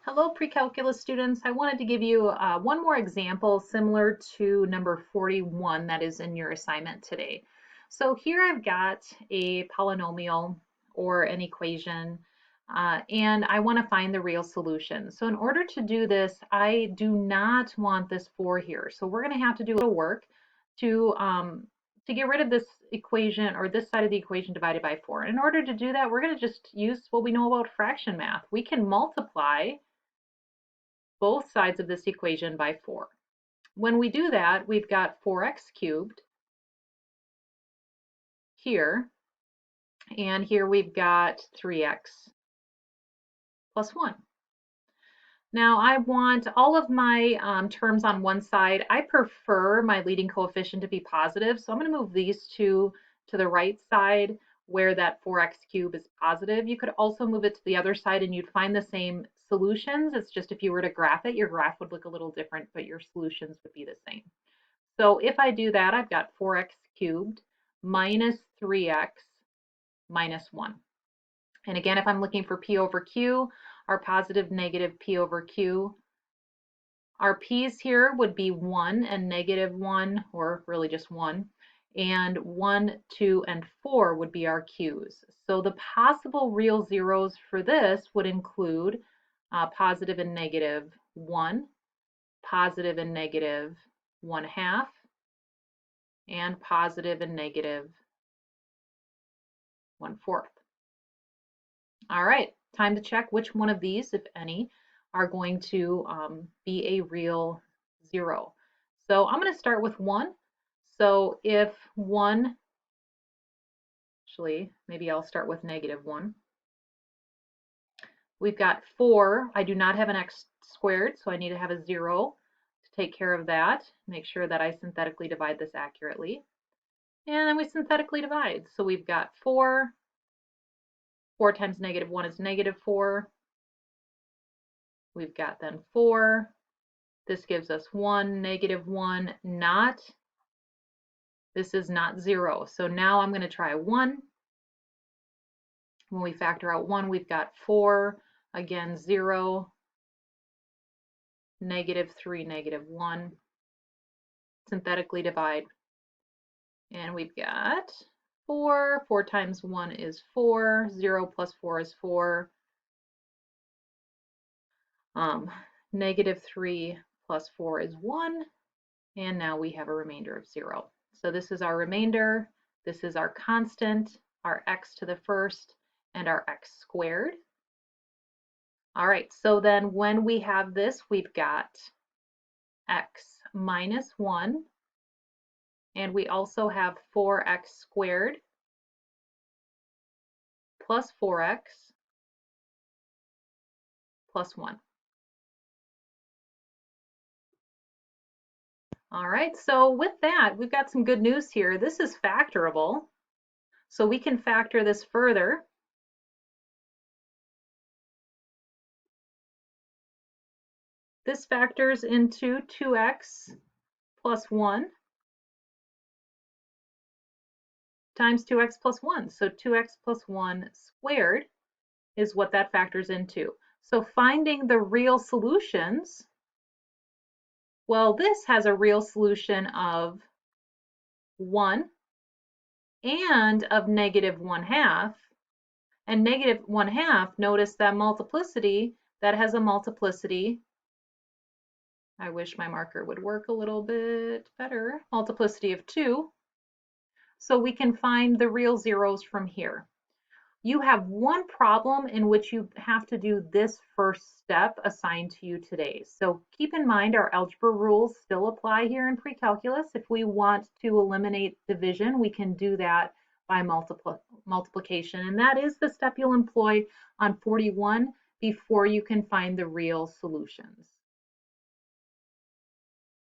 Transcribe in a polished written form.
Hello, pre-calculus students. I wanted to give you one more example similar to number 41 that is in your assignment today. So here I've got a polynomial or an equation, and I want to find the real solution. So in order to do this, I do not want this 4 here. So we're going to have to do a little work to get rid of this equation or this side of the equation divided by 4. And in order to do that, we're going to just use what we know about fraction math. We can multiply both sides of this equation by 4. When we do that, we've got 4x cubed here, and here we've got 3x plus 1. Now I want all of my terms on one side. I prefer my leading coefficient to be positive, so I'm going to move these two to the right side where that 4x cubed is positive. You could also move it to the other side and you'd find the same solutions. It's just if you were to graph it, your graph would look a little different, but your solutions would be the same. So if I do that, I've got 4x cubed minus 3x minus 1. And again, if I'm looking for P over Q, our positive, negative P over Q, our P's here would be 1 and negative 1, or really just 1. And 1, 2, and 4 would be our Q's. So the possible real zeros for this would include positive and negative 1, positive and negative 1/2, and positive and negative 1/4. All right, time to check which one of these, if any, are going to be a real zero. So I'm going to start with 1. So if 1, actually, maybe I'll start with negative 1. We've got 4. I do not have an x squared, so I need to have a 0 to take care of that. Make sure that I synthetically divide this accurately. And then we synthetically divide. So we've got 4. 4 times negative 1 is negative 4. We've got then 4. This gives us 1, negative 1, not. This is not 0. So now I'm going to try 1. When we factor out 1, we've got 4, again 0, negative 3, negative 1. Synthetically divide. And we've got 4. 4 times 1 is 4. 0 plus 4 is 4. Negative 3 plus 4 is 1. And now we have a remainder of 0. So this is our remainder. This is our constant, our x to the first, and our x squared. All right, so then when we have this, we've got x minus 1, and we also have 4x squared plus 4x plus 1. All right, so with that, we've got some good news here. This is factorable, so we can factor this further. This factors into 2x plus 1 times 2x plus 1. So 2x plus 1 squared is what that factors into. So finding the real solutions, well, this has a real solution of 1 and of negative 1/2. And negative 1/2, notice that multiplicity, that has a multiplicity. I wish my marker would work a little bit better. Multiplicity of 2. So we can find the real zeros from here. You have one problem in which you have to do this first step assigned to you today. So keep in mind our algebra rules still apply here in pre-calculus. If we want to eliminate division, we can do that by multiplication. And that is the step you'll employ on 41 before you can find the real solutions.